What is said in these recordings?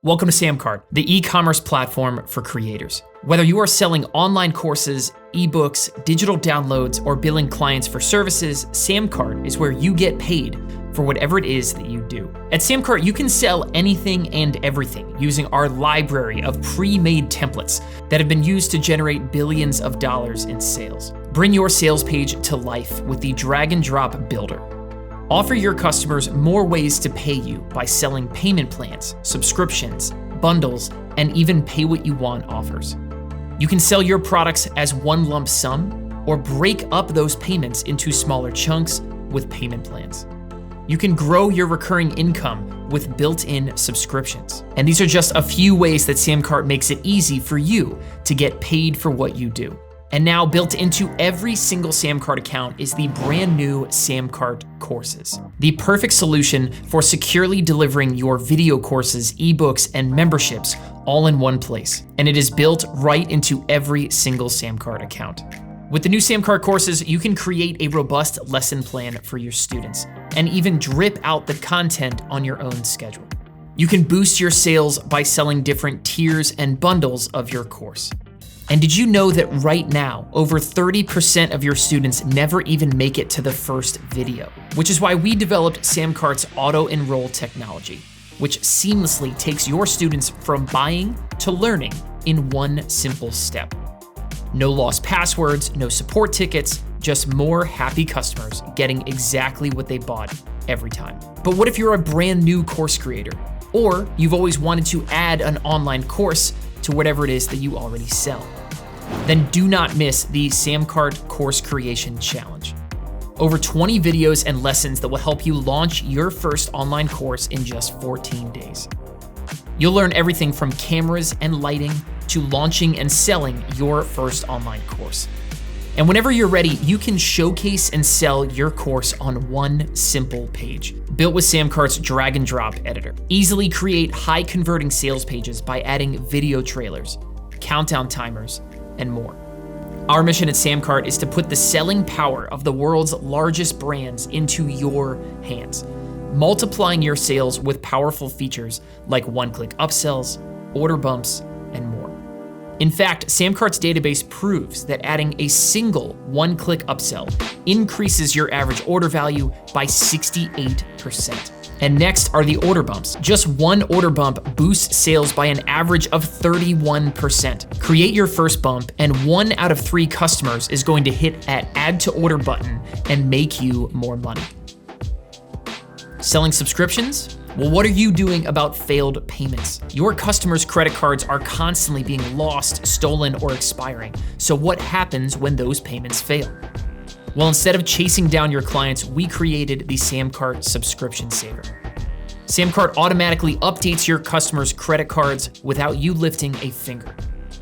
Welcome to SamCart, the e-commerce platform for creators. Whether you are selling online courses, ebooks, digital downloads, or billing clients for services, SamCart is where you get paid for whatever it is that you do. At SamCart, you can sell anything and everything using our library of pre-made templates that have been used to generate billions of dollars in sales. Bring your sales page to life with the drag and drop builder. Offer your customers more ways to pay you by selling payment plans, subscriptions, bundles, and even pay what you want offers. You can sell your products as one lump sum or break up those payments into smaller chunks with payment plans. You can grow your recurring income with built-in subscriptions. And these are just a few ways that SamCart makes it easy for you to get paid for what you do. And now built into every single SamCart account is the brand new SamCart courses, the perfect solution for securely delivering your video courses, ebooks, and memberships all in one place. And it is built right into every single SamCart account. With the new SamCart courses, you can create a robust lesson plan for your students and even drip out the content on your own schedule. You can boost your sales by selling different tiers and bundles of your course. And did you know that right now, over 30% of your students never even make it to the first video? Which is why we developed SamCart's auto-enroll technology, which seamlessly takes your students from buying to learning in one simple step. No lost passwords, no support tickets, just more happy customers getting exactly what they bought every time. But what if you're a brand new course creator? Or you've always wanted to add an online course to whatever it is that you already sell? Then do not miss the SamCart Course Creation Challenge. Over 20 videos and lessons that will help you launch your first online course in just 14 days. You'll learn everything from cameras and lighting to launching and selling your first online course. And whenever you're ready, you can showcase and sell your course on one simple page, built with SamCart's drag and drop editor. Easily create high converting sales pages by adding video trailers, countdown timers, and more. Our mission at SamCart is to put the selling power of the world's largest brands into your hands, multiplying your sales with powerful features like one-click upsells, order bumps, and more. In fact, SamCart's database proves that adding a single one-click upsell increases your average order value by 68%. And next are the order bumps. Just one order bump boosts sales by an average of 31%. Create your first bump, and 1 out of 3 customers is going to hit that add to order button and make you more money. Selling subscriptions? Well, what are you doing about failed payments? Your customers' credit cards are constantly being lost, stolen, or expiring. So what happens when those payments fail? Well, instead of chasing down your clients, we created the SamCart Subscription Saver. SamCart automatically updates your customers' credit cards without you lifting a finger.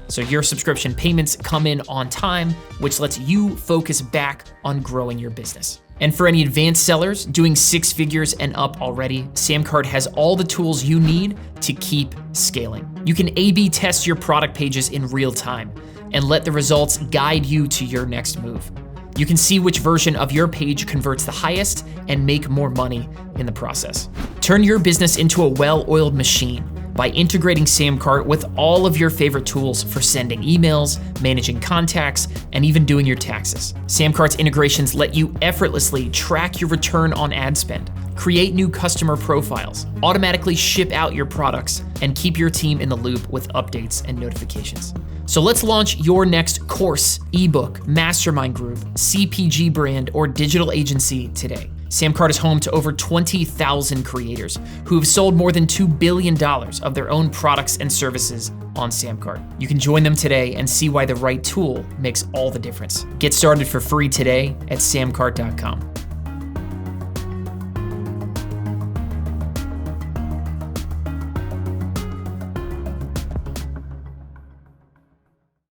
So your subscription payments come in on time, which lets you focus back on growing your business. And for any advanced sellers doing 6 figures and up already, SamCart has all the tools you need to keep scaling. You can A/B test your product pages in real time and let the results guide you to your next move. You can see which version of your page converts the highest and make more money in the process. Turn your business into a well-oiled machine by integrating SamCart with all of your favorite tools for sending emails, managing contacts, and even doing your taxes. SamCart's integrations let you effortlessly track your return on ad spend, create new customer profiles, automatically ship out your products, and keep your team in the loop with updates and notifications. So let's launch your next course, ebook, mastermind group, CPG brand, or digital agency today. SamCart is home to over 20,000 creators who have sold more than $2 billion of their own products and services on SamCart. You can join them today and see why the right tool makes all the difference. Get started for free today at samcart.com.